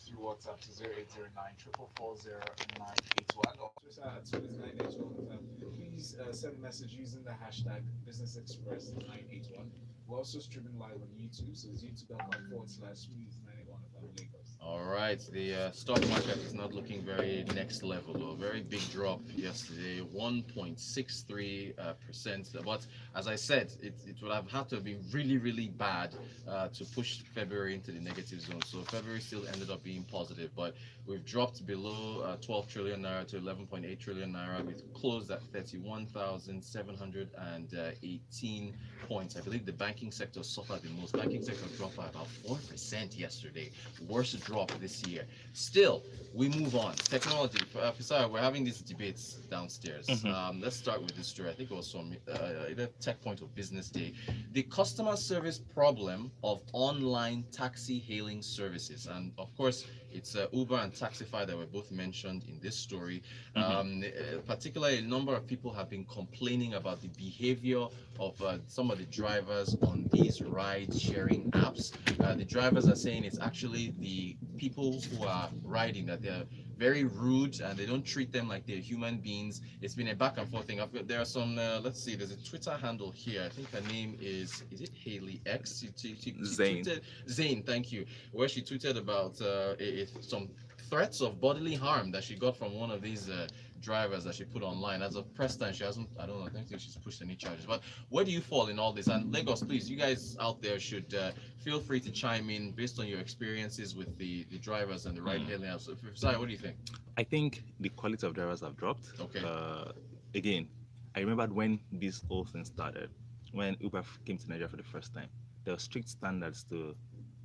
through WhatsApp to 0809 444 or Twitter at Twitter981. Please send a message using the hashtag Business Express 981. We're also streaming live on YouTube, so it's youtube.com/smooth981 Lagos. All right, the stock market is not looking very next level, though. Very big drop yesterday, 1.63%. But as I said, it would have had to have been really, really bad to push February into the negative zone. So February still ended up being positive, but we've dropped below 12 trillion naira to 11.8 trillion naira. We've closed at 31,718 points. I believe the banking sector suffered the most. Banking sector dropped by about 4% yesterday. Worst drop this year. Still, we move on. Technology. Fisayo, we're having these debates downstairs. Let's start with this story. I think it was from either Tech Point or Business Day. The customer service problem of online taxi hailing services. And of course, it's Uber and Taxify that were both mentioned in this story. Particularly, a number of people have been complaining about the behavior of some of the drivers on these ride-sharing apps. The drivers are saying it's actually the people who are riding, that they're very rude and they don't treat them like they're human beings. It's been a back and forth thing. There are some, let's see, there's a Twitter handle here. I think her name is it Haley X? Zane. Zane, thank you. Where she tweeted about some threats of bodily harm that she got from one of these drivers that she put online. As of press time, she hasn't, I don't know, I don't think she's pushed any charges. But where do you fall in all this? And Lagos, please, you guys out there should feel free to chime in based on your experiences with the drivers and the ride-hailing apps. Sorry, what do you think? I think the quality of drivers have dropped. Okay. Again, I remembered when this whole thing started, when Uber came to Nigeria for the first time. There were strict standards to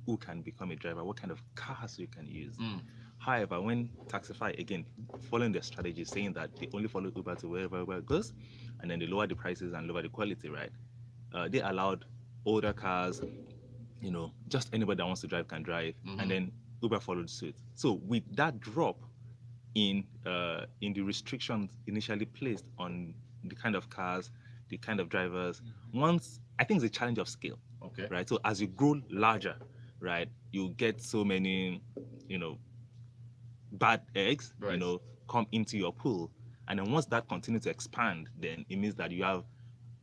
who can become a driver, what kind of cars you can use. However, when Taxify, again, following their strategy, saying that they only follow Uber to wherever it goes, and then they lower the prices and lower the quality, right? They allowed older cars, just anybody that wants to drive can drive, and then Uber followed suit. So with that drop in the restrictions initially placed on the kind of cars, the kind of drivers, I think it's a challenge of scale. Okay. Right. So as you grow larger, right, you get so many, bad eggs, right, come into your pool. And then once that continues to expand, then it means that you have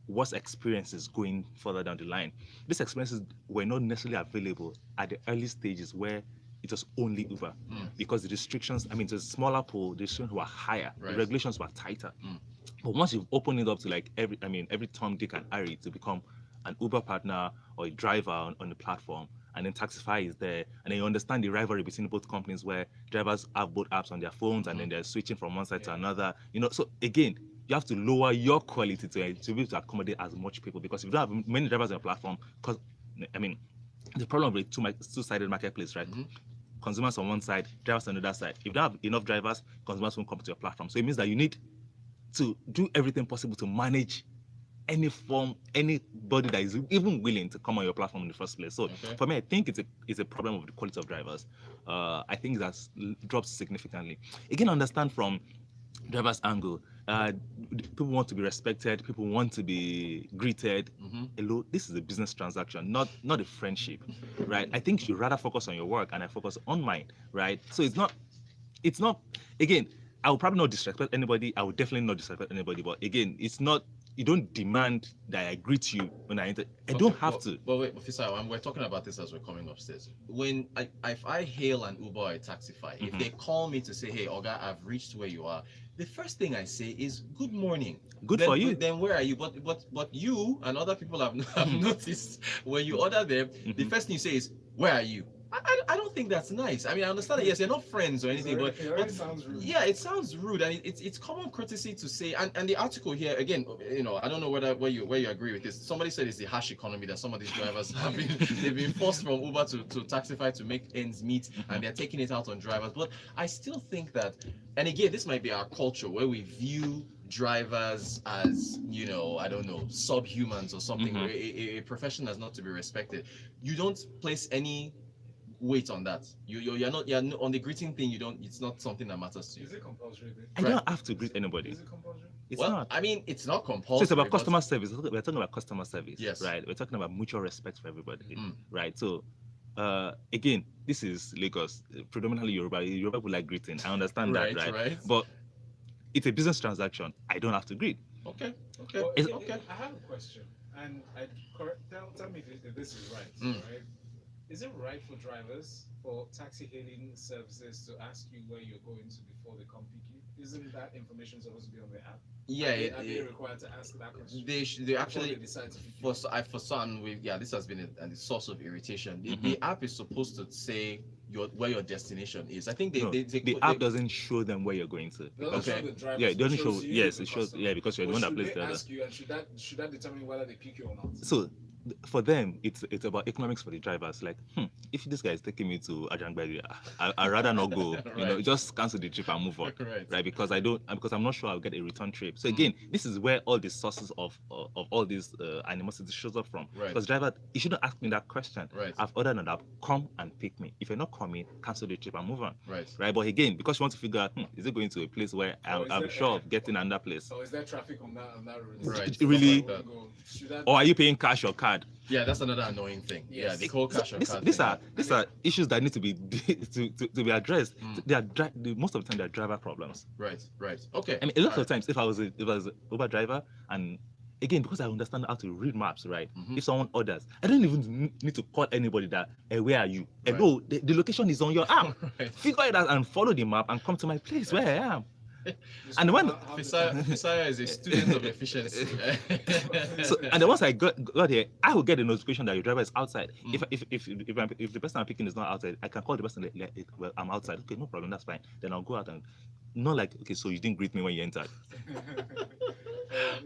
worse experiences going further down the line. These experiences were not necessarily available at the early stages where it was only Uber, because the restrictions, it's a smaller pool, the restrictions were higher, right, the regulations were tighter. But once you've opened it up to like every Tom, Dick, and Harry to become an Uber partner or a driver on the platform, and then Taxify is there, and then you understand the rivalry between both companies where drivers have both apps on their phones and then they're switching from one side to another. So again, you have to lower your quality to be able to accommodate as much people, because if you don't have many drivers on your platform, because the problem with two-sided marketplace, right? Consumers on one side, drivers on the other side. If you don't have enough drivers, consumers won't come to your platform. So it means that you need to do everything possible to manage anybody that is even willing to come on your platform in the first place. So for me, I think it's a problem of the quality of drivers. I think that's dropped significantly. Again, understand from driver's angle, people want to be respected, people want to be greeted. Hello, this is a business transaction, not a friendship, right? I think you rather focus on your work and I focus on mine, right? So it's not again, I will probably not disrespect anybody, I will definitely not disrespect anybody, but again, it's not, you don't demand that I greet you when I enter. I don't have to. But wait, Fisayo, we're talking about this as we're coming upstairs. When if I hail an Uber or a Taxify, if they call me to say, hey, Oga, I've reached where you are, the first thing I say is, good morning. Good for you. Then where are you? But you and other people have noticed, when you order them, the first thing you say is, where are you? I don't think that's nice. I understand that, yes, they're not friends or anything, but it sounds rude. Yeah, it sounds rude, and it's common courtesy to say. And the article here again, I don't know where you agree with this. Somebody said it's the harsh economy that some of these drivers have they've been forced from Uber to Taxify to make ends meet, and they're taking it out on drivers. But I still think that, and again, this might be our culture where we view drivers as, I don't know, subhumans or something, where a profession that's not to be respected. You don't place any weight on that. You're not on the greeting thing. It's not something that matters to you. Is it compulsory? I don't have to greet anybody. Is it compulsory? It's not. It's not compulsory. So it's about customer service. We're talking about customer service, yes, right? We're talking about mutual respect for everybody, right? So Again, this is Lagos, predominantly Yoruba. Yoruba people like greeting. I understand Right, that, right? right. But it's a business transaction. I don't have to greet. Okay, okay, Well, okay. I have a question, and tell me if this is right. Mm. Right? Is it right for drivers for taxi hailing services to ask you where you're going to before they come pick you? Isn't that information supposed to be on the app? Yeah, Are they required to ask that question? they before actually they decide to pick you for up? for some we this has been a source of irritation. The, Mhm. the app is supposed to say where your destination is. I think No, the app doesn't show them where you're going to. It Because, doesn't Okay. show the driver. yeah, it doesn't show. shows you, Yes, the it shows. customer. Yeah, because you're the But one that should placed they the order. ask you, and should that determine whether they pick you or not? So for them, it's about economics for the drivers. Like, if this guy is taking me to Ajangbadi, I'd rather not go. You know, Right. just cancel the trip and move on. Right. Because I'm not sure I'll get a return trip. So Mm. again, this is where all the sources of all this animosity shows up from. Right. Because driver, you shouldn't ask me that question. Right. I've ordered an app, come and pick me. If you're not coming, cancel the trip and move on. Right. Right. But again, because you want to figure out, is it going to a place where Or is I'm there- sure of getting another place, So is there traffic on that route? Right. Stuff Really? like that. Should that or are you paying cash or card? Yeah, that's another annoying thing. Yes. Yeah, the whole cash on card These thing. are issues that need to be to be addressed. Mm. They are most of the time they are driver problems. Right. Okay. I mean, a lot All of times, if I was an Uber driver, and again because I understand how to read maps, right? Mhm. If someone orders, I don't even need to call anybody that, hey, where are you? Right. Hello, the location is on your app. Right. Figure it out and follow the map and come to my place where I am. Just And when- how the- Fisayo is a student of efficiency. So, and then once I got here, I will get a notification that your driver is outside. Mm. If the person I'm picking is not outside, I can call the person. Well, I'm outside. Okay, no problem. That's fine. Then I'll go out and not like, okay, so you didn't greet me when you entered.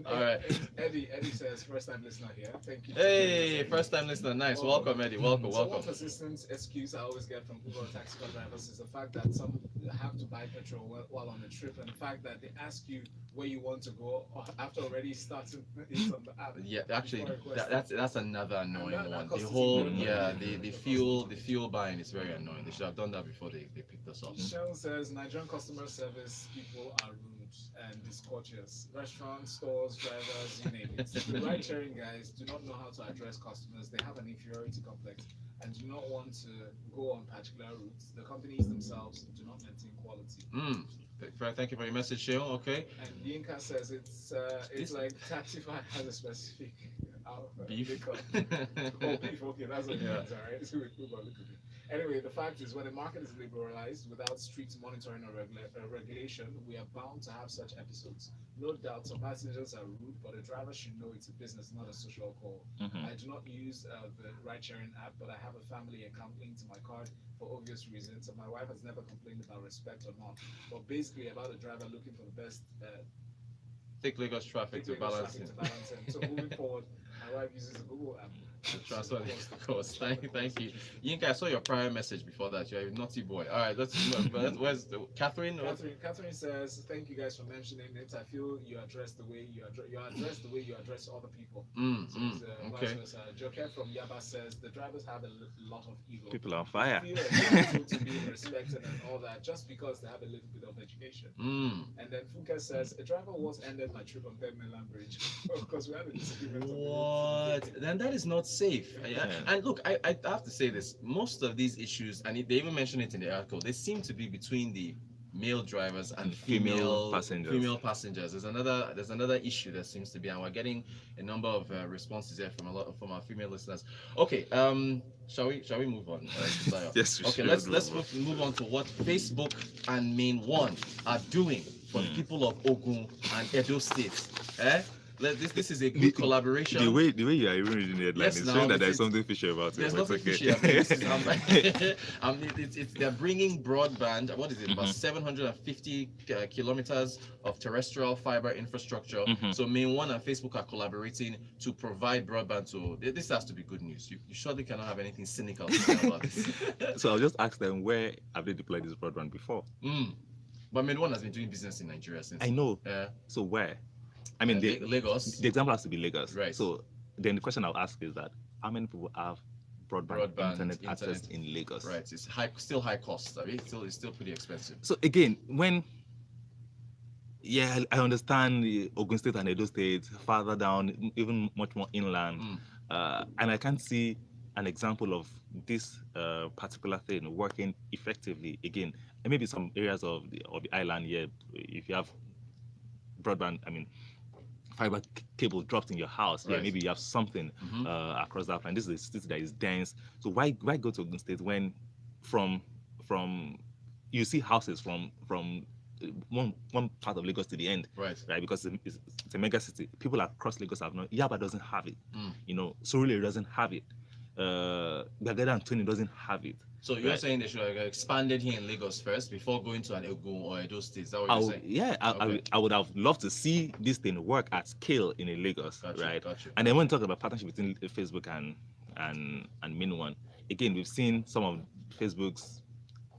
All right. Eddie says first time listener here. Thank you. Hey, first time listener. Nice. Welcome, Eddie. Welcome. So one persistent excuse I always get from Uber taxi cab drivers is the fact that some have to buy petrol while on the trip, and the fact that they ask you where you want to go after already starting it on the app. Yeah, actually, Before requesting. that's another annoying that one. The costs whole, you yeah, the fuel buying is very annoying. They should have done that before they picked us up. Michelle says Nigerian customer service people are rude and discourteous. Restaurants, stores, drivers, you name it. The ride-sharing guys do not know how to address customers. They have an inferiority complex and do not want to go on particular routes. The companies themselves do not maintain quality. Thank you for your message, Sheo. Okay. And Yinka says it's like Taxify has a specific Beef. Oh, beef. Okay, that's what it Yeah. means, all right. So we move on. Anyway, the fact is, when the market is liberalized without strict monitoring or regulation, we are bound to have such episodes. No doubt, some passengers are rude, but a driver should know it's a business, not a social call. Mhm. I do not use the ride-sharing app, but I have a family account linked to my card for obvious reasons, and my wife has never complained about respect or not. But basically, about the driver looking for the best. Take Lagos traffic to balance it. So moving forward, my wife uses the Google app. To transfer the cost. Thank you. Yinka, I saw your prior message before that. You're a naughty boy. All right, let's where's Catherine? Catherine says, "Thank you guys for mentioning it. I feel you address the way you address the way you address other people." Okay. Vice versa. Joker from Yaba says the drivers have a lot of ego. People are on fire. They feel entitled to be respected and all that just because they have a little bit of education. And then Funke says a driver once ended my trip on Third Mainland Bridge because we had a disagreement. What? Then that is not safe. Yeah. And look, I have to say this. Most of these issues, and they even mention it in the article, they seem to be between the male drivers and female passengers. There's another issue that seems to be, and we're getting a number of responses here from our female listeners. Okay, shall we move on? Yes. We Okay, should. let's move on to what Facebook and Main One are doing for the people of Ogun and Edo states. This is a good collaboration. The way you are even reading the headline Yes, is now, showing that it's- there's something fishy about it. There's but nothing it's fishy okay. about this. They're bringing broadband. What is it? About Mhm. 750 kilometers of terrestrial fiber infrastructure. Mhm. So Main One and Facebook are collaborating to provide broadband. So this has to be good news. You surely cannot have anything cynical to say about this. So I'll just ask them, where have they deployed this broadband before? But Main One has been doing business in Nigeria since. I know. Yeah. So where? I mean, Lagos. the example has to be Lagos. Right. So then the question I'll ask is that how many people have broadband internet access in Lagos? Right. It's still high cost. I mean, it's still pretty expensive. So again, I understand the Ogun State and Edo State, farther down, even much more inland, and I can't see an example of this particular thing working effectively again, and maybe some areas of the island here, if you have broadband, I mean, fiber cable dropped in your house, yeah, Right. maybe you have something across that line. This is a city that is dense, so why go to Ogun State when from you see houses from one part of Lagos to the end, Right. right? Because it's a mega city. People across Lagos have not. Yaba doesn't have it. Mm. You know, Surulere doesn't have it. Gbagada and Tony doesn't have it. So you're Right. saying they should have expanded here in Lagos first before going to an Ogun or Edo State? Is that what I you're would, saying? yeah, Okay. I would have loved to see this thing work at scale in a Lagos, Gotcha, right? gotcha. And then when talking about partnership between Facebook and Min One, again, we've seen some of Facebook's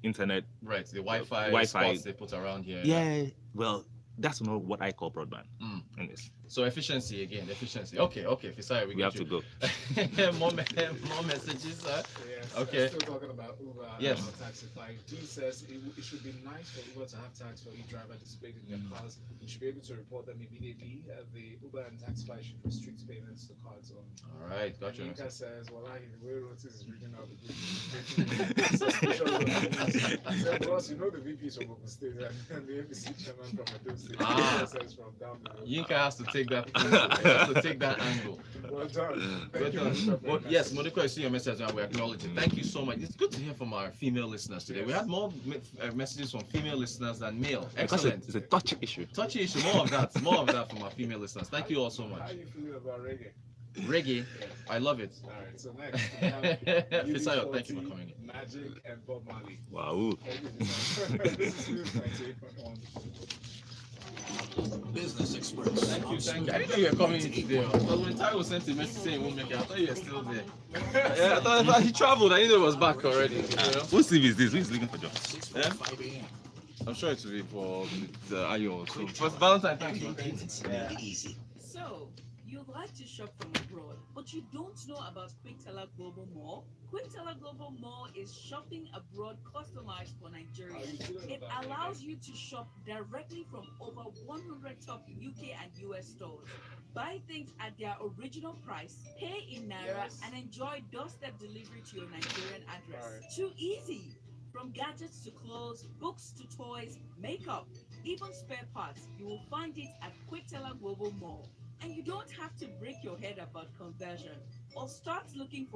internet. Right, the Wi-Fi, Wi-Fi. spots they put around here. Yeah, well, that's not what I call broadband. Mm. Anyways, So efficiency again, efficiency. Okay, Fisayo, we have to go. more messages, sir. Yes, Okay. Still talking about Uber Yes. and Taxify. D says it should be nice for Uber to have tags for each driver displayed in their cars. You should be able to report them immediately. The Uber and Taxify should restrict payments to cards only. All right, gotcha. Yinka says, well, the way Rotus is reading out the group. So, boss, you know the VPs from Ogun State and the ABC chairman from Edo State. Ah. Says from down the road. Yinka has to take that. Has to take that angle. Well done. Well Thank you, done. Mr. Well, President. yes, Monica, I see your message and we acknowledge it. Thank you so much. It's good to hear from our female listeners today. We Yes. had more messages from female listeners than male. Because Excellent. it's a touchy issue. Touchy issue. More of that from our female listeners. Thank you all so How much. are you feeling about reggae? Reggae, I love it. All right, so next we have Fisayo, thank you for UB40, coming in. Magic and Bob Marley. Wow. Thank you, Fisayo. This is News 98.1. Business Express. Thank you. I didn't know you were coming in today. Because when Ty was sent a message saying he won't make it, I thought you were still there. Yeah, I thought he traveled. I didn't know he was back already. You know? Whose CV is this? Who is looking for jobs? 6:45 a.m. I'm sure it will be for the Ayo. So, first Valentine, thank you. Payments made it easy. So, you like to shop from abroad, but you don't know about QuickTeller Global Mall? QuickTeller Global Mall is shopping abroad customized for Nigeria. It allows you to shop directly from over 100 top UK and US stores. Buy things at their original price, pay in Naira, Yes. and enjoy doorstep delivery to your Nigerian address. Alright. Too easy! From gadgets to clothes, books to toys, makeup, even spare parts, you will find it at QuickTeller Global Mall. And you don't have to break your head about conversion or start looking for